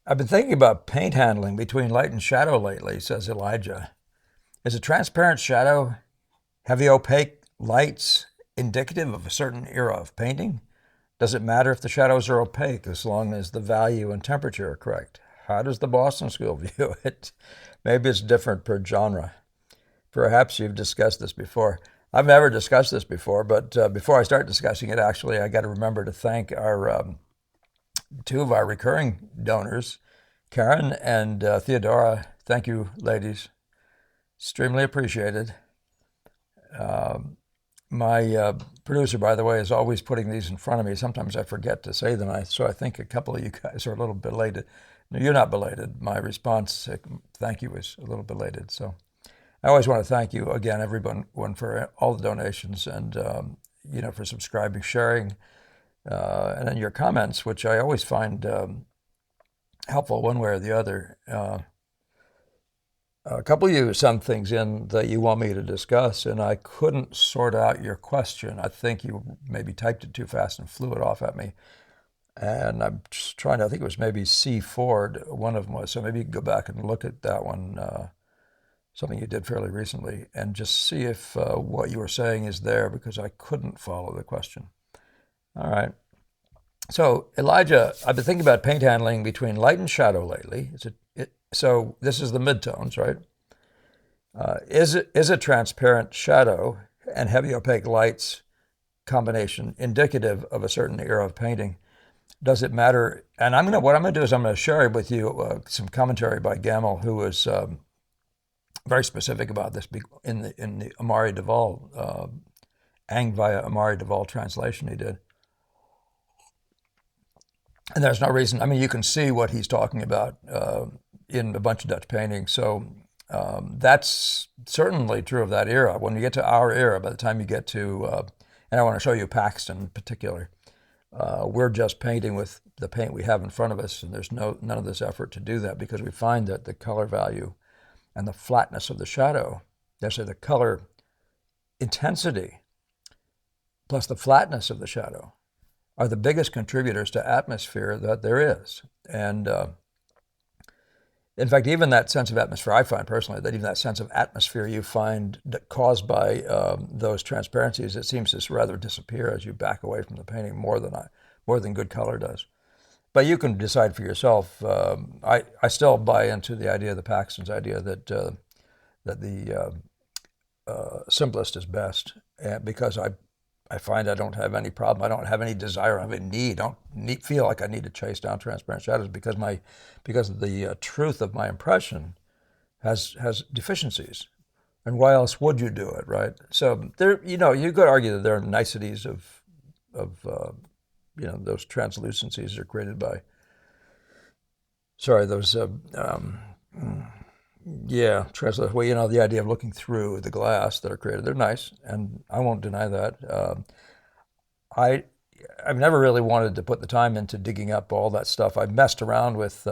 I've been thinking about paint handling between light and shadow lately, says Elijah. Is a transparent shadow, heavy opaque lights indicative of a certain era of painting? Does it matter if the shadows are opaque as long as the value and temperature are correct? How does the Boston School view it? Maybe it's different per genre. Perhaps you've discussed this before. I've never discussed this before, but before I start discussing it, actually, I got to remember to thank our two of our recurring donors, Karen and Theodora. Thank you, ladies. Extremely appreciated. My producer, by the way, is always putting these in front of me. Sometimes I forget to say them, so I think a couple of you guys are a little belated. No, you're not belated. My response, thank you, is a little belated. So I always want to thank you again, everyone, for all the donations and for subscribing, sharing, and then your comments, which I always find helpful one way or the other. A couple of you sent things in that you want me to discuss, and I couldn't sort out your question. I think you maybe typed it too fast and flew it off at me. And I'm just trying to, I think it was maybe C. Ford, one of them was. So maybe you can go back and look at that one, something you did fairly recently, and just see if what you were saying is there because I couldn't follow the question. All right. So, Elijah, I've been thinking about paint handling between light and shadow lately. So this is the midtones, right? Is a transparent shadow and heavy opaque lights combination indicative of a certain era of painting? Does it matter? And what I'm gonna do is I'm gonna share with you some commentary by Gammel, who was very specific about this in the Amaury-Duval Ang via Amaury-Duval translation he did. And there's no reason. I mean, you can see what he's talking about in a bunch of Dutch paintings. So that's certainly true of that era. When you get to our era, by the time you get to, and I want to show you Paxton in particular, we're just painting with the paint we have in front of us, and there's none of this effort to do that because we find that the color value and the flatness of the shadow, there's the color intensity plus the flatness of the shadow are the biggest contributors to atmosphere that there is. And in fact, even that sense of atmosphere, I find personally that even that sense of atmosphere you find that caused by those transparencies, it seems to rather disappear as you back away from the painting more than good color does. But you can decide for yourself. I still buy into the idea, the Paxton's idea, that the simplest is best, because I find I don't have any problem. I don't have any desire. I have any need. I don't feel like I need to chase down transparent shadows because the truth of my impression has deficiencies. And why else would you do it, right? So there, you could argue that there are niceties of those translucencies are created by. Sorry, those. Yeah, translate. Well, the idea of looking through the glass that are created, they're nice, and I won't deny that. I I've never really wanted to put the time into digging up all that stuff. I've messed around with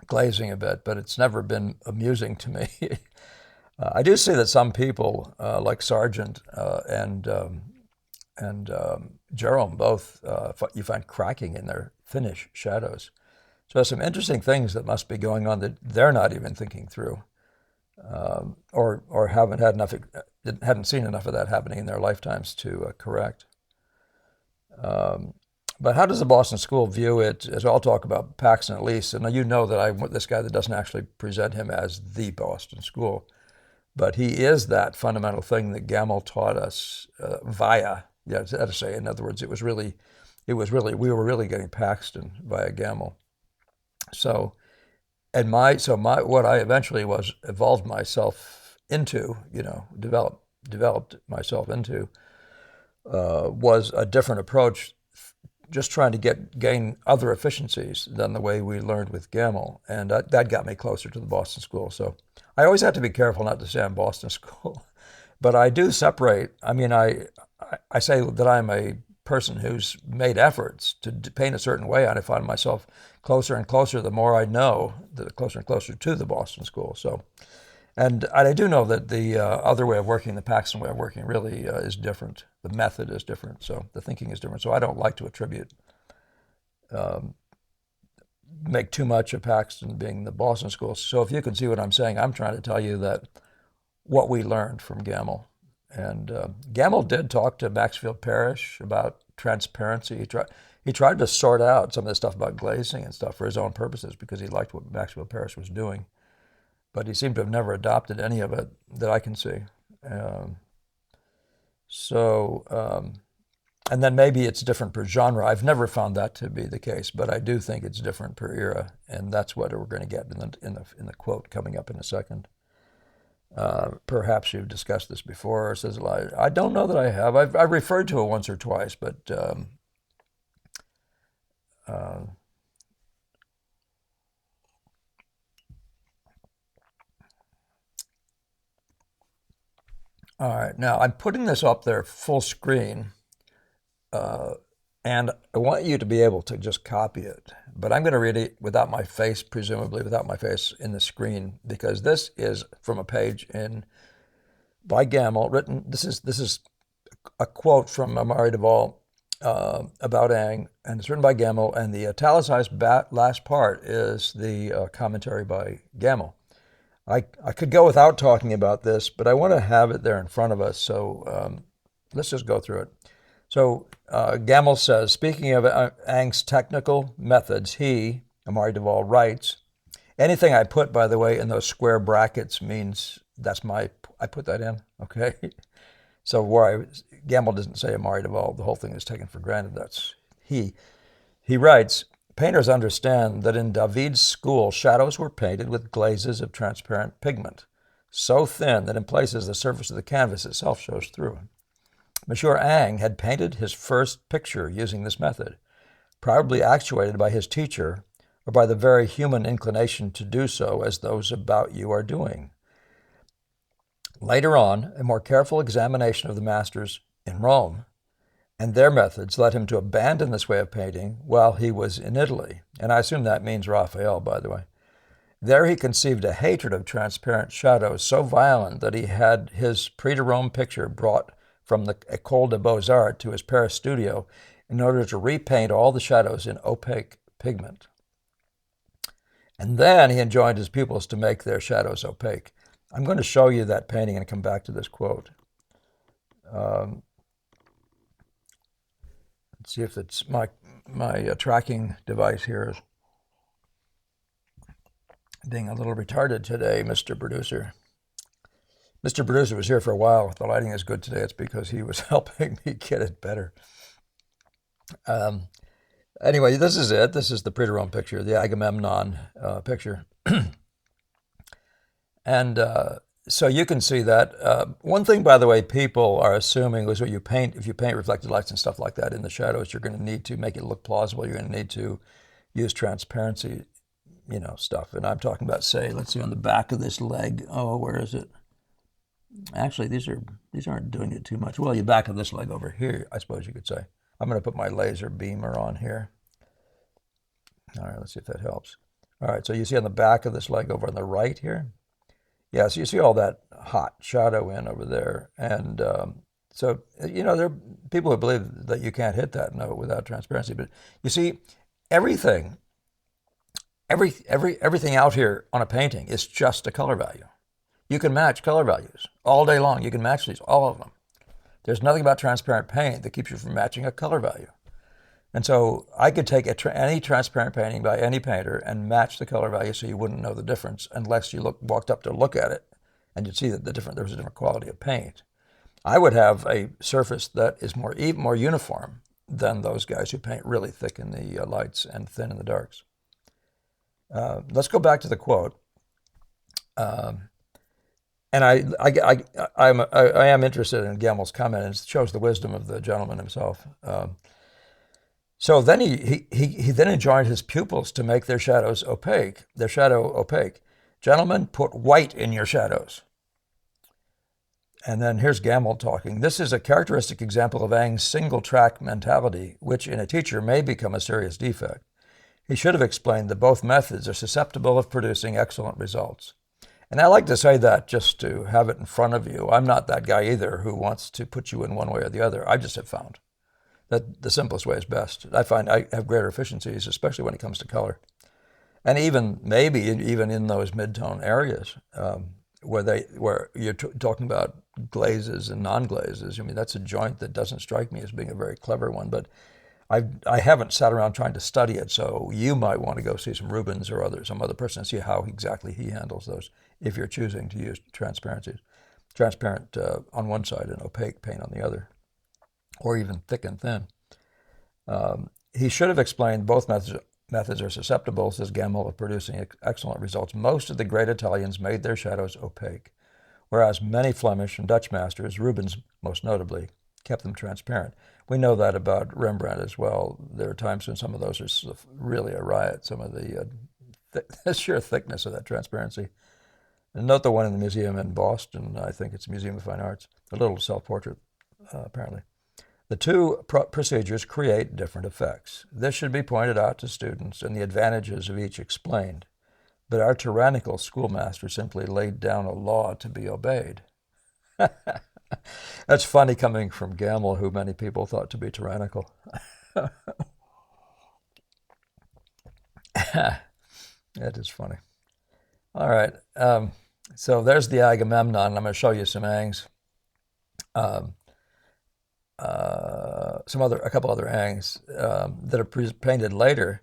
glazing a bit, but it's never been amusing to me. I do see that some people, like Sargent and Jerome, both you find cracking in their finish shadows. So there's some interesting things that must be going on that they're not even thinking through, or hadn't seen enough of that happening in their lifetimes to correct. But how does the Boston School view it? As I'll talk about Paxton at least, and you know that I'm this guy that doesn't actually present him as the Boston School, but he is that fundamental thing that Gammel taught us via. Yeah, to say, in other words, we were really getting Paxton via Gammel. So, what I eventually evolved myself into, developed myself into, was a different approach, just trying to gain other efficiencies than the way we learned with Gammel, and that got me closer to the Boston School. So I always have to be careful not to say I'm Boston School, but I do separate. I mean, I say that I'm a person who's made efforts to paint a certain way, and I find myself closer and closer the more I know, the closer and closer to the Boston School. So, and I do know that the other way of working, the Paxton way of working, really is different. The method is different, so the thinking is different. So I don't like to attribute make too much of Paxton being the Boston school. So if you can see what I'm saying, I'm trying to tell you that what we learned from Gammel. And Gammel did talk to Maxfield Parrish about transparency. He tried to sort out some of the stuff about glazing and stuff for his own purposes because he liked what Maxfield Parrish was doing. But he seemed to have never adopted any of it that I can see. And then maybe it's different per genre. I've never found that to be the case, but I do think it's different per era, and that's what we're going to get in the quote coming up in a second. Perhaps you've discussed this before, says Elije. I don't know that I have. I've referred to it once or twice, but all right. Now I'm putting this up there full screen, and I want you to be able to just copy it. But I'm going to read it without my face, presumably without my face in the screen, because this is from a page by Gammel, written. This is a quote from Amaury-Duval about Ang, and it's written by Gammel, and the italicized last part is the commentary by Gammel. I could go without talking about this, but I want to have it there in front of us, so let's just go through it. So Gammel says, speaking of Ang's technical methods, he, Amaury-Duval, writes, anything I put, by the way, in those square brackets means I put that in, okay? So Gammel doesn't say Amaury-Duval, the whole thing is taken for granted, that's he. He writes, painters understand that in David's school, shadows were painted with glazes of transparent pigment, so thin that in places the surface of the canvas itself shows through. Monsieur Ang had painted his first picture using this method, probably actuated by his teacher or by the very human inclination to do so as those about you are doing. Later on, a more careful examination of the masters in Rome and their methods led him to abandon this way of painting while he was in Italy. And I assume that means Raphael, by the way. There he conceived a hatred of transparent shadows so violent that he had his Prix de Rome picture brought from the École des Beaux-Arts to his Paris studio in order to repaint all the shadows in opaque pigment. And then he enjoined his pupils to make their shadows opaque. I'm going to show you that painting and come back to this quote. Let's see if it's my tracking device here is being a little retarded today, Mr. Producer. Mr. Producer was here for a while. If the lighting is good today, it's because he was helping me get it better. Anyway, this is it. This is the Prix de Rome picture, the Agamemnon picture. And so you can see that. One thing, by the way, people are assuming was if you paint reflected lights and stuff like that in the shadows, you're going to need to make it look plausible. You're going to need to use transparency, stuff. And I'm talking about, say, let's see, on the back of this leg. Oh, where is it? Actually, these aren't doing it too much. Well, the back of this leg over here, I suppose you could say. I'm going to put my laser beamer on here. All right, let's see if that helps. All right, so you see on the back of this leg over on the right here? Yeah, so you see all that hot shadow in over there. And so, there are people who believe that you can't hit that note without transparency. But you see, everything out here on a painting is just a color value. You can match color values all day long. You can match these, all of them. There's nothing about transparent paint that keeps you from matching a color value. And so I could take any transparent painting by any painter and match the color value so you wouldn't know the difference unless you walked up to look at it and you'd see that there was a different quality of paint. I would have a surface that is more uniform than those guys who paint really thick in the lights and thin in the darks. Let's go back to the quote. And I am interested in Gammel's comment, and it shows the wisdom of the gentleman himself. So then he then enjoined his pupils to make their shadow opaque. Gentlemen, put white in your shadows. And then here's Gammel talking. This is a characteristic example of Ang's single-track mentality, which in a teacher may become a serious defect. He should have explained that both methods are susceptible of producing excellent results. And I like to say that just to have it in front of you. I'm not that guy either who wants to put you in one way or the other. I just have found that the simplest way is best. I find I have greater efficiencies, especially when it comes to color. And even maybe even in those mid-tone areas where you're talking about glazes and non-glazes. I mean, that's a joint that doesn't strike me as being a very clever one, but I haven't sat around trying to study it. So you might want to go see some Rubens or some other person and see how exactly he handles those if you're choosing to use transparencies. Transparent on one side and opaque paint on the other, or even thick and thin. He should have explained both methods are susceptible, says Gammel, of producing excellent results. Most of the great Italians made their shadows opaque, whereas many Flemish and Dutch masters, Rubens most notably, kept them transparent. We know that about Rembrandt as well. There are times when some of those are really a riot, some of the sheer thickness of that transparency. And note the one in the museum in Boston, I think it's Museum of Fine Arts, a little self-portrait, apparently. The two procedures create different effects. This should be pointed out to students and the advantages of each explained. But our tyrannical schoolmaster simply laid down a law to be obeyed. That's funny coming from Gammel, who many people thought to be tyrannical. That is funny. All right. So there's the Agamemnon. I'm going to show you some Angs. A couple other Angs that are painted later.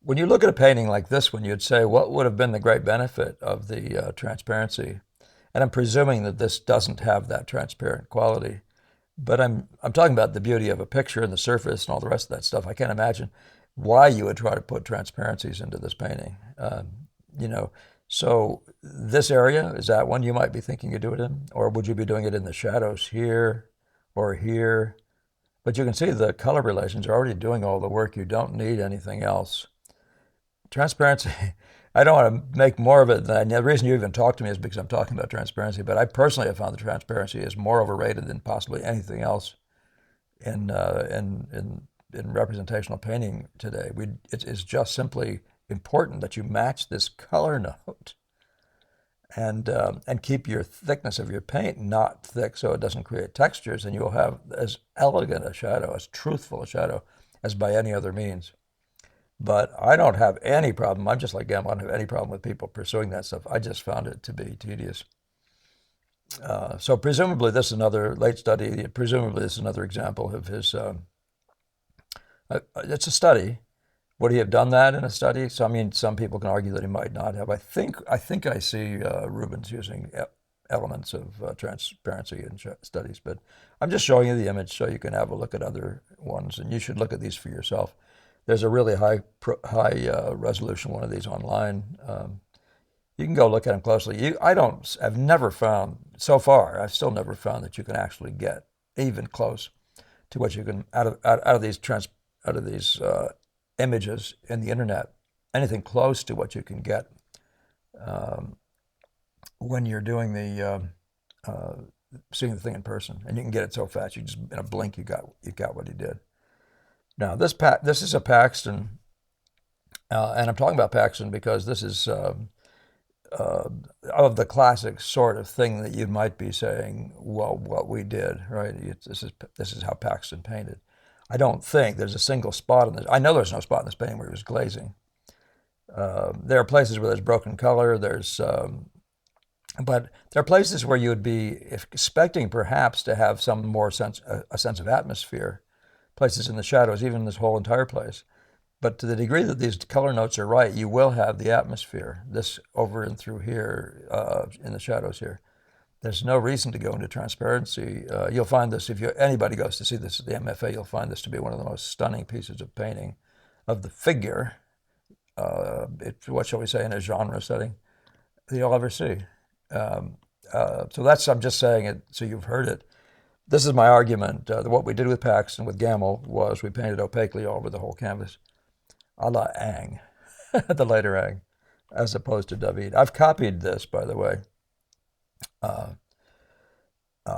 When you look at a painting like this one, you'd say, what would have been the great benefit of the transparency? And I'm presuming that this doesn't have that transparent quality. But I'm talking about the beauty of a picture and the surface and all the rest of that stuff. I can't imagine why you would try to put transparencies into this painting. So this area, is that one you might be thinking you do it in? Or would you be doing it in the shadows here or here? But you can see the color relations are already doing all the work. You don't need anything else. Transparency, I don't want to make more of it than the reason you even talk to me is because I'm talking about transparency, but I personally have found that transparency is more overrated than possibly anything else in representational painting today. It's just simply important that you match this color note and keep your thickness of your paint not thick so it doesn't create textures, and you'll have as elegant a shadow, as truthful a shadow as by any other means. But I don't have any problem. I'm just like Gammel. I don't have any problem with people pursuing that stuff. I just found it to be tedious. So presumably this is another late study. Presumably this is another example of his. It's a study. Would he have done that in a study? So I mean, some people can argue that he might not have. I think I see Rubens using elements of transparency in studies, but I'm just showing you the image so you can have a look at other ones, and you should look at these for yourself. There's a really high resolution one of these online. You can go look at them closely. I've never found so far. I've still never found that you can actually get even close to what you can out of these images in the internet. Anything close to what you can get when you're doing seeing the thing in person, and you can get it so fast. You just in a blink you got what he did. Now, this is a Paxton, and I'm talking about Paxton because this is of the classic sort of thing that you might be saying, well, what we did, right? This is how Paxton painted. I don't think there's a single spot in this. I know there's no spot in this painting where he was glazing. There are places where there's broken color. But there are places where you would be expecting perhaps to have some more a sense of atmosphere. Places in the shadows, even this whole entire place. But to the degree that these color notes are right, you will have the atmosphere, this over and through here in the shadows here. There's no reason to go into transparency. You'll find this, if anybody goes to see this at the MFA, you'll find this to be one of the most stunning pieces of painting of the figure, what shall we say, in a genre setting, that you'll ever see. So I'm just saying it so you've heard it. This is my argument. What we did with Paxton, with Gammel, was we painted opaquely over the whole canvas, a la Ang, the later Ang, as opposed to David. I've copied this, by the way. I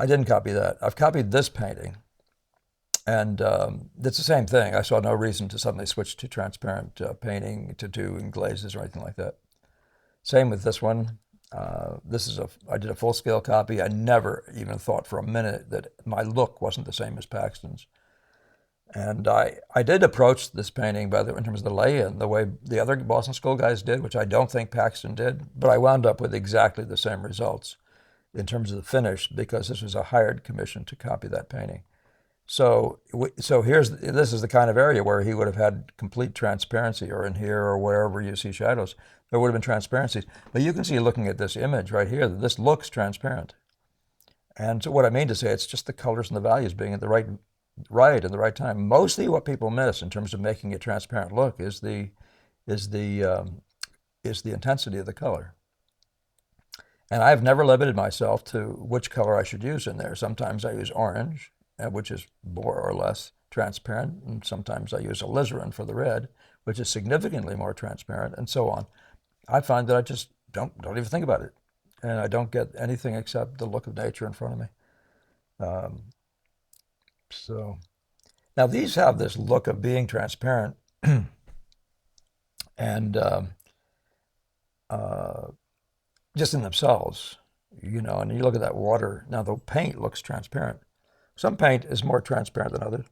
didn't copy that. I've copied this painting, and it's the same thing. I saw no reason to suddenly switch to transparent painting to do in glazes or anything like that. Same with this one. I did a full-scale copy. I never even thought for a minute that my look wasn't the same as Paxton's. And I did approach this painting in terms of the lay-in, the way the other Boston School guys did, which I don't think Paxton did, but I wound up with exactly the same results in terms of the finish because this was a hired commission to copy that painting. So this is the kind of area where he would have had complete transparency, or in here or wherever you see shadows, there would have been transparencies. But you can see looking at this image right here that this looks transparent. And so what I mean to say, it's just the colors and the values being at the right in the right time. Mostly what people miss in terms of making a transparent look is the intensity of the color. And I've never limited myself to which color I should use in there. Sometimes I use orange, which is more or less transparent, and sometimes I use alizarin for the red, which is significantly more transparent, and so on. I find that I just don't even think about it, and I don't get anything except the look of nature in front of me. So now these have this look of being transparent, and just in themselves, and you look at that water. Now the paint looks transparent. Some paint is more transparent than others.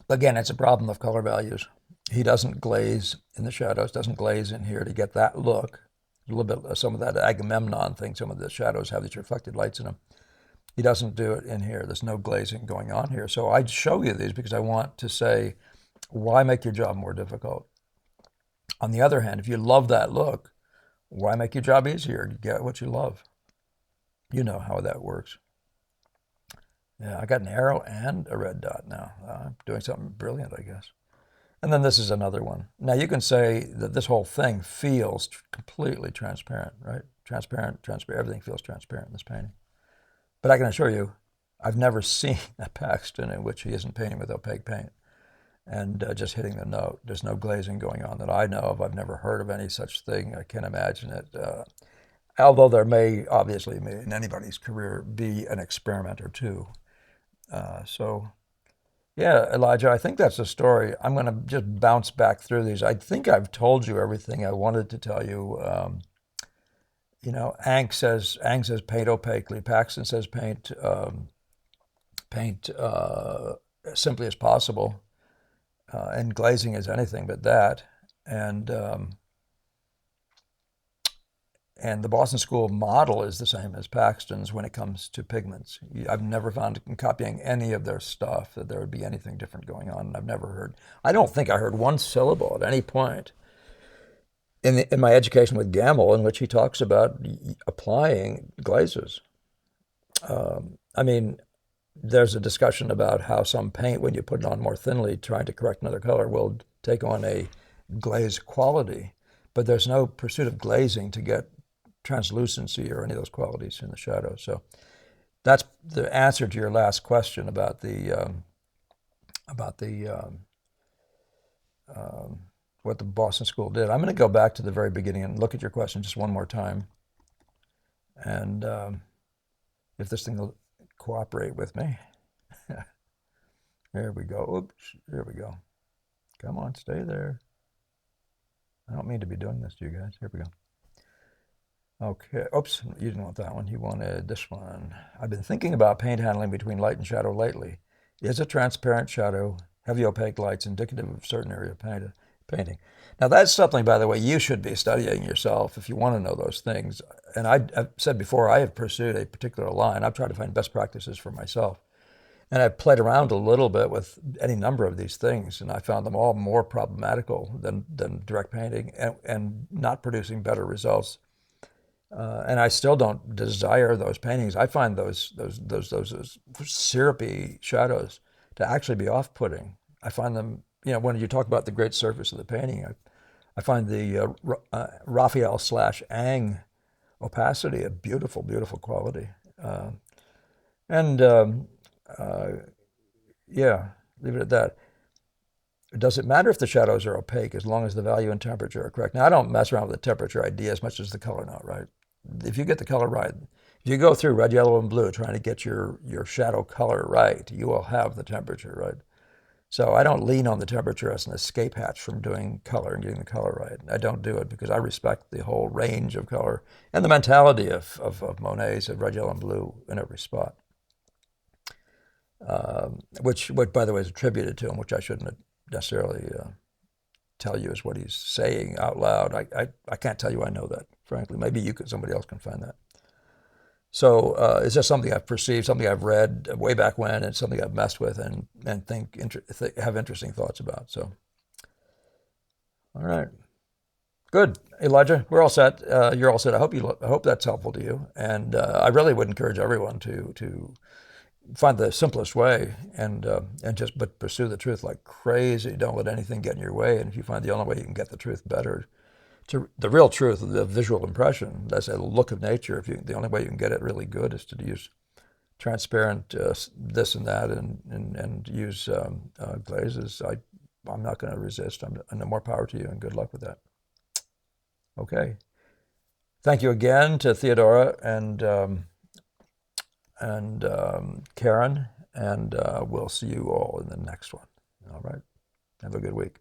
Again, it's a problem of color values. He doesn't glaze in the shadows, doesn't glaze in here to get that look. A little bit of some of that Agamemnon thing, some of the shadows have these reflected lights in them. He doesn't do it in here. There's no glazing going on here. So I show you these because I want to say, why make your job more difficult? On the other hand, if you love that look, why make your job easier? You get what you love. You know how that works. Yeah, I got an arrow and a red dot now. I'm doing something brilliant, I guess. And then this is another one. Now you can say that this whole thing feels completely transparent, right? Transparent. Everything feels transparent in this painting. But I can assure you, I've never seen a Paxton in which he isn't painting with opaque paint and just hitting the note. There's no glazing going on that I know of. I've never heard of any such thing. I can't imagine it. Although there may, obviously, in anybody's career, be an experiment or two. Yeah, Elijah, I think that's the story. I'm going to just bounce back through these. I think I've told you everything I wanted to tell you. Ang says paint opaquely. Paxton says paint simply as possible, and glazing is anything but that. And the Boston School model is the same as Paxton's when it comes to pigments. I've never found in copying any of their stuff that there would be anything different going on. And I've never heard, I don't think I heard one syllable at any point in my education with Gammel in which he talks about applying glazes. I mean, there's a discussion about how some paint, when you put it on more thinly, trying to correct another color, will take on a glaze quality. But there's no pursuit of glazing to get translucency or any of those qualities in the shadow. So that's the answer to your last question about what the Boston School did. I'm going to go back to the very beginning and look at your question just one more time. And if this thing will cooperate with me. There we go. Oops, there we go. Come on, stay there. I don't mean to be doing this to you guys. Here we go. Okay. Oops, you didn't want that one. You wanted this one. I've been thinking about paint handling between light and shadow lately. Is a transparent shadow, heavy opaque lights indicative of a certain area of painting? Now that's something, by the way, you should be studying yourself if you want to know those things. And I've said before, I have pursued a particular line. I've tried to find best practices for myself. And I've played around a little bit with any number of these things, and I found them all more problematical than direct painting and not producing better results. And I still don't desire those paintings. I find those syrupy shadows to actually be off-putting. I find them, when you talk about the great surface of the painting, I find the Raphael/Ang opacity a beautiful, beautiful quality. Yeah, leave it at that. Does it matter if the shadows are opaque as long as the value and temperature are correct? Now, I don't mess around with the temperature idea as much as the color note, right? If you get the color right, if you go through red, yellow, and blue trying to get your shadow color right, you will have the temperature right. So I don't lean on the temperature as an escape hatch from doing color and getting the color right. I don't do it because I respect the whole range of color and the mentality of Monet's of red, yellow, and blue in every spot. which by the way is attributed to him, which I shouldn't necessarily tell you is what he's saying out loud. I can't tell you I know that, frankly. Maybe somebody else can find that. So it's just something I've perceived, something I've read way back when, and something I've messed with and have interesting thoughts about. So, all right, good, Elijah. We're all set. You're all set. I hope that's helpful to you. And I really would encourage everyone to find the simplest way and just but pursue the truth like crazy. Don't let anything get in your way. And if you find the only way you can get the truth better, the real truth, the visual impression, that's a look of nature. The only way you can get it really good is to use transparent this and that and use glazes. I'm not going to resist. No more power to you and good luck with that. Okay. Thank you again to Theodora and Karen, and we'll see you all in the next one. All right. Have a good week.